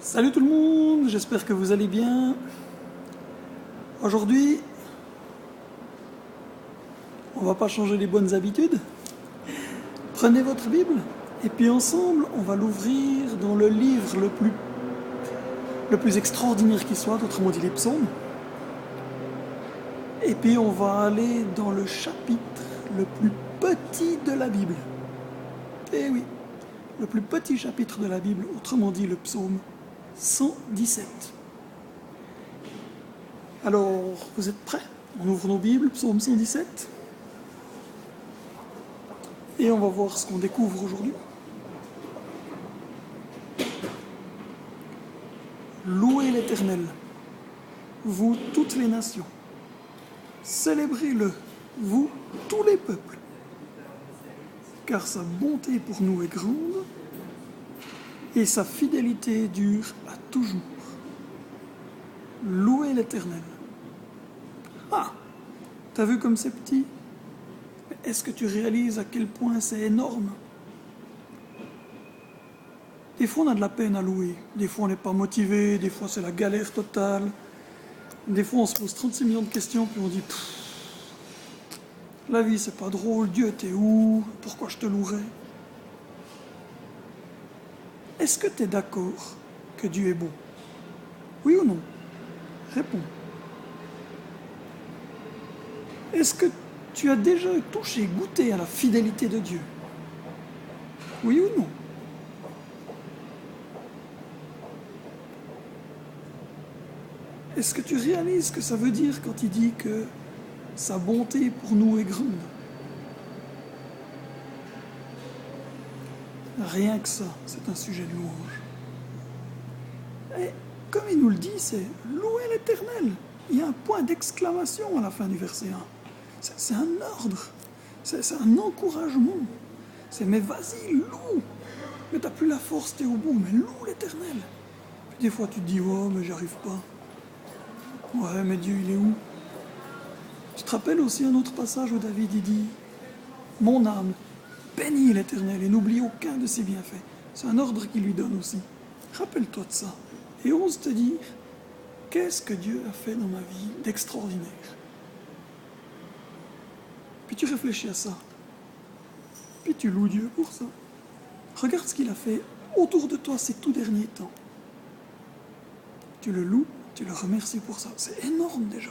Salut tout le monde, j'espère que vous allez bien. Aujourd'hui, on va pas changer les bonnes habitudes. Prenez votre Bible et puis ensemble, on va l'ouvrir dans le livre le plus extraordinaire qui soit, autrement dit les psaumes. Et puis on va aller dans le chapitre le plus petit de la Bible. Eh oui, le plus petit chapitre de la Bible, autrement dit le psaume 117. Alors, vous êtes prêts? On ouvre nos Bibles, psaume 117. Et on va voir ce qu'on découvre aujourd'hui. Louez l'Éternel, vous toutes les nations. Célébrez-le, vous tous les peuples. Car sa bonté pour nous est grande et sa fidélité dure à toujours. Louez l'Éternel. Ah, t'as vu comme c'est petit? Est-ce que tu réalises à quel point c'est énorme? Des fois on a de la peine à louer, des fois on n'est pas motivé, des fois c'est la galère totale, des fois on se pose 36 millions de questions puis on dit la vie c'est pas drôle, Dieu t'es où? Pourquoi je te louerais? Est-ce que tu es d'accord que Dieu est bon? Oui ou non? Réponds. Est-ce que tu as déjà touché, goûté à la fidélité de Dieu? Oui ou non? Est-ce que tu réalises ce que ça veut dire quand il dit que sa bonté pour nous est grande? Rien que ça, c'est un sujet de louange. Et comme il nous le dit, c'est louer l'Éternel. Il y a un point d'exclamation à la fin du verset 1. C'est un ordre, c'est un encouragement. C'est mais vas-y, loue. Mais t'as plus la force, t'es au bout, mais loue l'Éternel. Puis des fois tu te dis, oh mais j'y arrive pas. Ouais, mais Dieu, il est où? Tu te rappelles aussi un autre passage où David il dit mon âme, bénis l'Éternel et n'oublie aucun de ses bienfaits. C'est un ordre qu'il lui donne aussi. Rappelle-toi de ça et ose te dire qu'est-ce que Dieu a fait dans ma vie d'extraordinaire. Puis tu réfléchis à ça. Puis tu loues Dieu pour ça. Regarde ce qu'il a fait autour de toi ces tout derniers temps. Tu le loues, tu le remercies pour ça. C'est énorme déjà.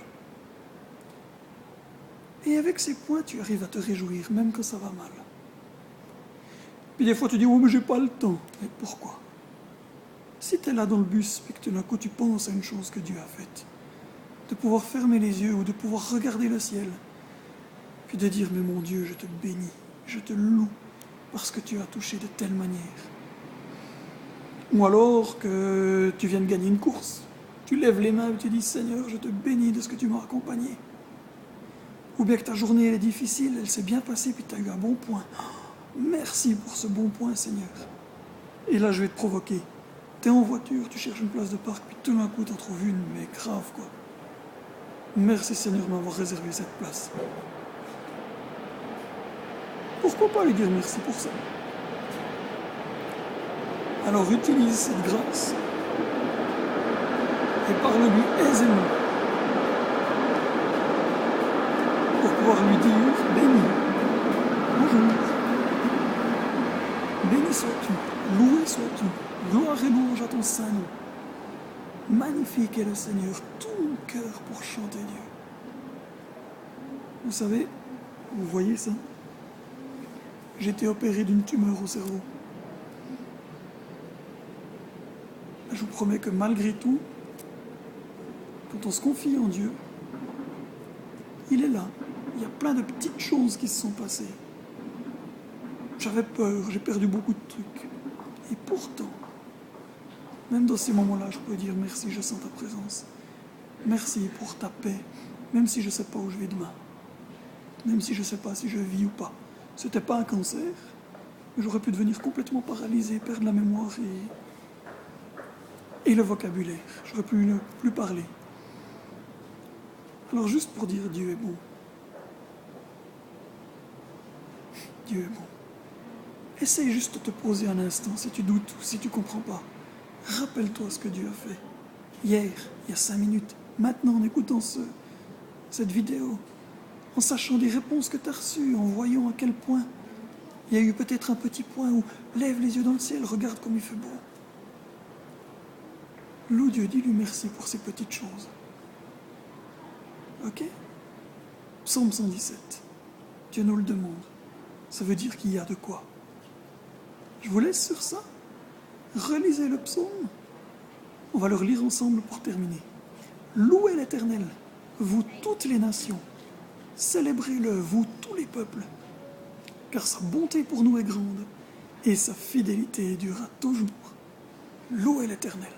Et avec ces points, tu arrives à te réjouir, même quand ça va mal. Puis des fois, tu dis, oh, mais j'ai pas le temps. Mais pourquoi? Si tu es là dans le bus, puis que tout d'un coup, tu penses à une chose que Dieu a faite, de pouvoir fermer les yeux ou de pouvoir regarder le ciel, puis de dire, mais mon Dieu, je te bénis, je te loue, parce que tu as touché de telle manière. Ou alors que tu viens de gagner une course, tu lèves les mains et tu dis, Seigneur, je te bénis de ce que tu m'as accompagné. Ou bien que ta journée elle est difficile, elle s'est bien passée, puis tu as eu un bon point. Merci pour ce bon point, Seigneur. Et là, je vais te provoquer. Tu es en voiture, tu cherches une place de parc, puis tout d'un coup, tu en trouves une, mais grave, quoi. Merci, Seigneur, de m'avoir réservé cette place. Pourquoi pas lui dire merci pour ça? Alors, utilise cette grâce et parle-lui aisément pour pouvoir lui dire béni, bonjour, béni sois-tu, loué sois-tu, gloire et louange à ton saint nom. Magnifique est le Seigneur, tout mon cœur pour chanter Dieu. Vous savez, vous voyez ça? J'ai été opéré d'une tumeur au cerveau. Je vous promets que malgré tout, quand on se confie en Dieu, il est là. Il y a plein de petites choses qui se sont passées. J'avais peur, j'ai perdu beaucoup de trucs. Et pourtant, même dans ces moments-là, je peux dire merci, je sens ta présence. Merci pour ta paix, même si je ne sais pas où je vais demain. Même si je ne sais pas si je vis ou pas. C'était pas un cancer, mais j'aurais pu devenir complètement paralysé, perdre la mémoire et le vocabulaire. J'aurais pu ne plus parler. Alors juste pour dire Dieu est bon. Dieu est bon. Essaye juste de te poser un instant si tu doutes ou si tu ne comprends pas. Rappelle-toi ce que Dieu a fait. Hier, il y a 5 minutes, maintenant en écoutant cette vidéo, en sachant des réponses que tu as reçues, en voyant à quel point il y a eu peut-être un petit point où lève les yeux dans le ciel, regarde comme il fait beau. Loue Dieu, dis-lui merci pour ces petites choses. Ok? Psaume 117. Dieu nous le demande. Ça veut dire qu'il y a de quoi. Je vous laisse sur ça. Relisez le psaume. On va le relire ensemble pour terminer. Louez l'Éternel, vous toutes les nations. Célébrez-le, vous tous les peuples. Car sa bonté pour nous est grande et sa fidélité durera toujours. Louez l'Éternel.